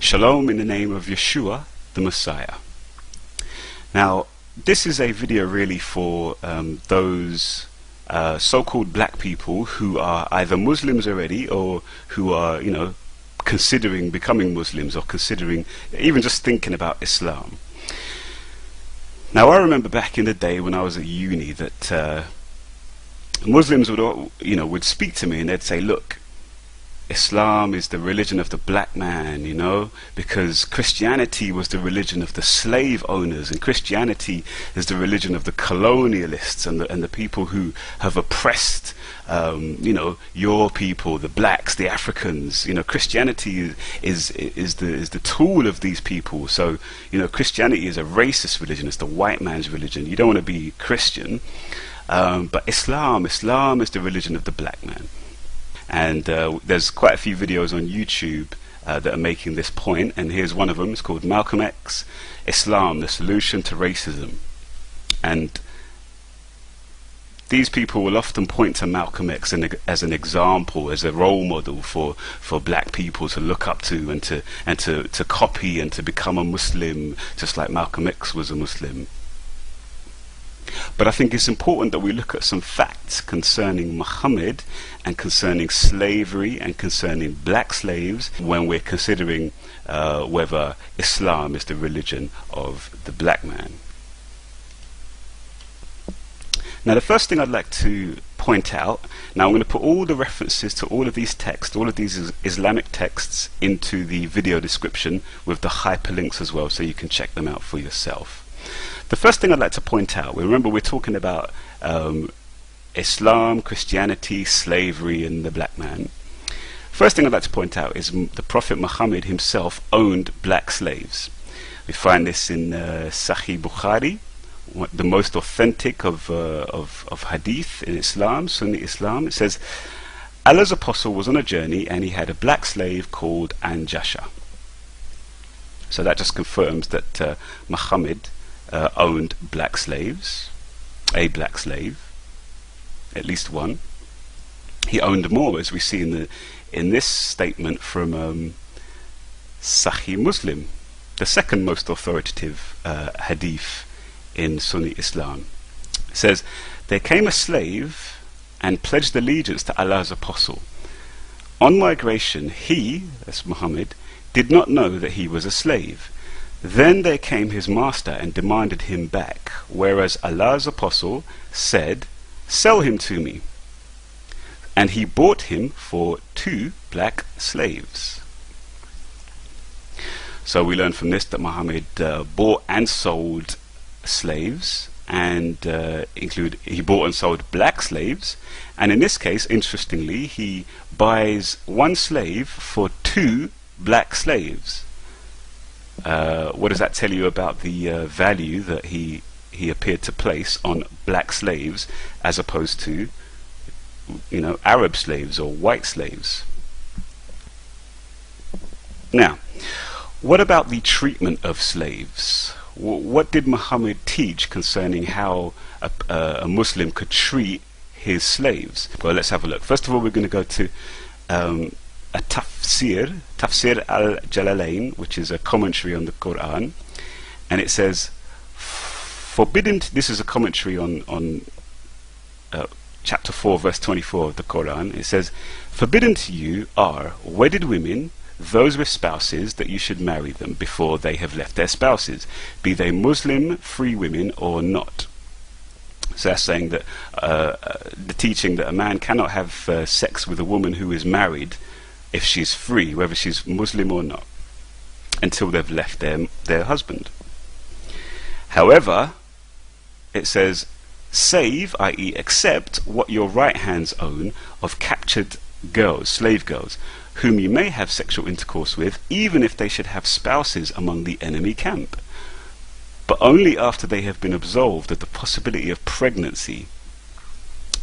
Shalom in the name of Yeshua, the Messiah. Now, this is a video really for those so-called black people who are either Muslims already or who are, considering becoming Muslims or considering even just thinking about Islam. Now, I remember back in the day when I was at uni that Muslims would speak to me and they'd say, look, Islam is the religion of the black man, because Christianity was the religion of the slave owners, and Christianity is the religion of the colonialists and the people who have oppressed, your people, the blacks, the Africans. Christianity is the tool of these people. So, Christianity is a racist religion. It's the white man's religion. You don't want to be Christian, but Islam is the religion of the black man. And there's quite a few videos on YouTube that are making this point, and here's one of them. It's called Malcolm X, Islam, the Solution to Racism. And these people will often point to Malcolm X as an example, as a role model for black people to look up to and to copy and to become a Muslim, just like Malcolm X was a Muslim. But I think it's important that we look at some facts concerning Muhammad and concerning slavery and concerning black slaves when we're considering whether Islam is the religion of the black man. Now, the first thing I'd like to point out, now I'm going to put all the references to all of these texts, all of these Islamic texts, into the video description with the hyperlinks as well, so you can check them out for yourself. The first thing I'd like to point out, remember we're talking about Islam, Christianity, slavery and the black man. First thing I'd like to point out is the Prophet Muhammad himself owned black slaves. We find this in Sahih Bukhari, the most authentic of hadith in Islam, Sunni Islam. It says, Allah's apostle was on a journey and he had a black slave called Anjasha. So that just confirms that Muhammad owned black slaves, a black slave, at least one. He owned more, as we see in this statement from Sahih Muslim, the second most authoritative hadith in Sunni Islam. It says, there came a slave and pledged allegiance to Allah's apostle. On migration, he, that's Muhammad, did not know that he was a slave. Then there came his master and demanded him back, whereas Allah's apostle said, sell him to me. And he bought him for 2 black slaves. So we learn from this that Muhammad bought and sold slaves, and he bought and sold black slaves, and in this case, interestingly, he buys 1 slave for 2 black slaves. What does that tell you about the value that he appeared to place on black slaves as opposed to Arab slaves or white slaves? Now, what about the treatment of slaves? What did Muhammad teach concerning how a Muslim could treat his slaves? Well, let's have a look. First of all, we're going to go to a Tafsir al-Jalalain, which is a commentary on the Quran, and it says, forbidden, this is a commentary on chapter 4 verse 24 of the Quran. It says, forbidden to you are wedded women, those with spouses, that you should marry them before they have left their spouses, be they Muslim free women or not. So that's saying that the teaching that a man cannot have sex with a woman who is married if she's free, whether she's Muslim or not, until they've left their husband. However, it says, save, i.e. accept, what your right hands own of captured girls, slave girls, whom you may have sexual intercourse with, even if they should have spouses among the enemy camp, but only after they have been absolved of the possibility of pregnancy.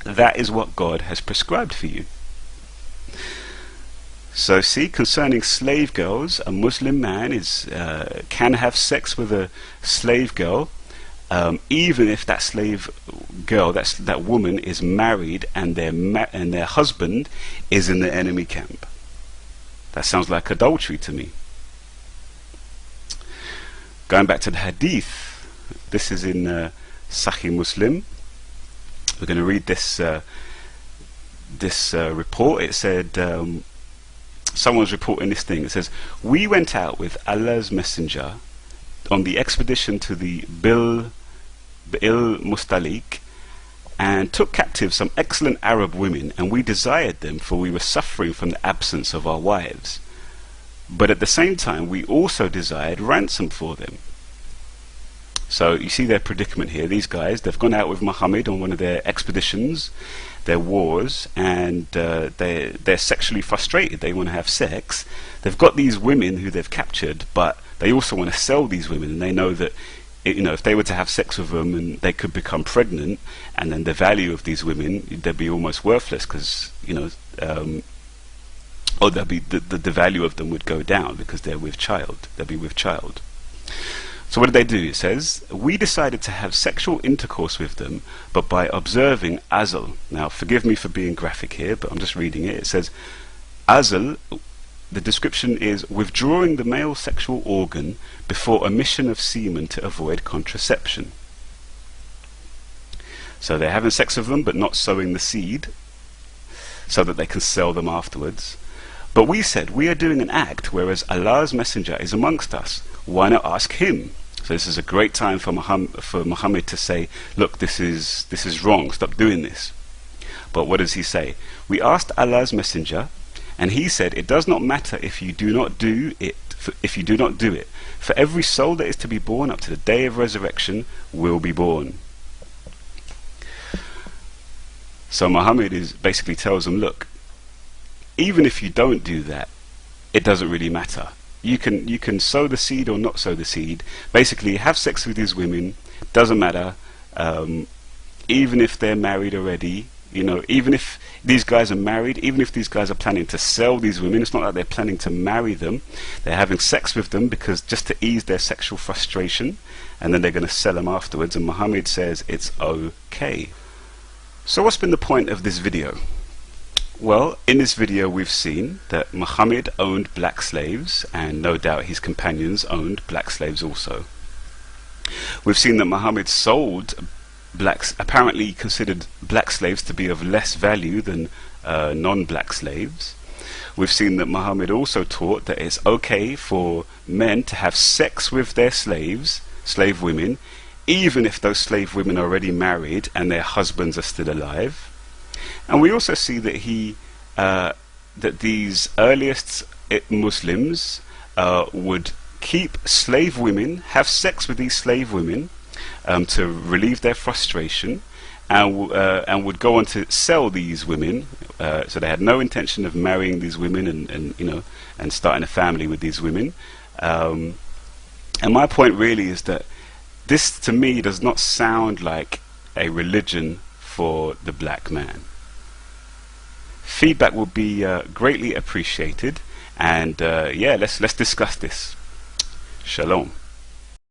That is what God has prescribed for you. So see, concerning slave girls, a Muslim man can have sex with a slave girl, even if that slave girl, that woman, is married and their husband is in the enemy camp. That sounds like adultery to me. Going back to the hadith, this is in Sahih Muslim. We're going to read this report. It said, someone's reporting this thing. It says, we went out with Allah's messenger on the expedition to the Bil Mustalik, and took captive some excellent Arab women, and we desired them, for we were suffering from the absence of our wives. But at the same time we also desired ransom for them. So you see their predicament here. These guys, they've gone out with Muhammad on one of their expeditions, their wars, and they're sexually frustrated. They want to have sex. They've got these women who they've captured, but they also want to sell these women, and they know that if they were to have sex with them, and they could become pregnant, and then the value of these women, they'd be almost worthless, because or they'll be the value of them would go down because they're with child. They'll be with child. So what did they do? It says, we decided to have sexual intercourse with them, but by observing Azl. Now, forgive me for being graphic here, but I'm just reading it. It says, Azl, the description is withdrawing the male sexual organ before emission of semen to avoid contraception. So they're having sex with them, but not sowing the seed, so that they can sell them afterwards. But we said, we are doing an act, whereas Allah's messenger is amongst us. Why not ask him? So this is a great time for Muhammad to say, look, this is wrong, stop doing this. But what does he say? We asked Allah's messenger, and he said, it does not matter if you do not do it, for every soul that is to be born up to the day of resurrection will be born. So Muhammad basically tells them, look, even if you don't do that, it doesn't really matter. You can sow the seed or not sow the seed. Basically, have sex with these women, doesn't matter. Even if they're married already, even if these guys are married, even if these guys are planning to sell these women, it's not like they're planning to marry them. They're having sex with them because just to ease their sexual frustration, and then they're going to sell them afterwards. And Muhammad says it's okay. So what's been the point of this video? Well, in this video we've seen that Muhammad owned black slaves, and no doubt his companions owned black slaves also. We've seen that Muhammad sold apparently considered black slaves to be of less value than non-black slaves. We've seen that Muhammad also taught that it's okay for men to have sex with their slave women, even if those slave women are already married and their husbands are still alive. And we also see that that these earliest Muslims would keep slave women, have sex with these slave women to relieve their frustration, and would go on to sell these women. So they had no intention of marrying these women and starting a family with these women. And my point really is that this, to me, does not sound like a religion for the black man. Feedback will be greatly appreciated, and yeah, let's discuss this. Shalom.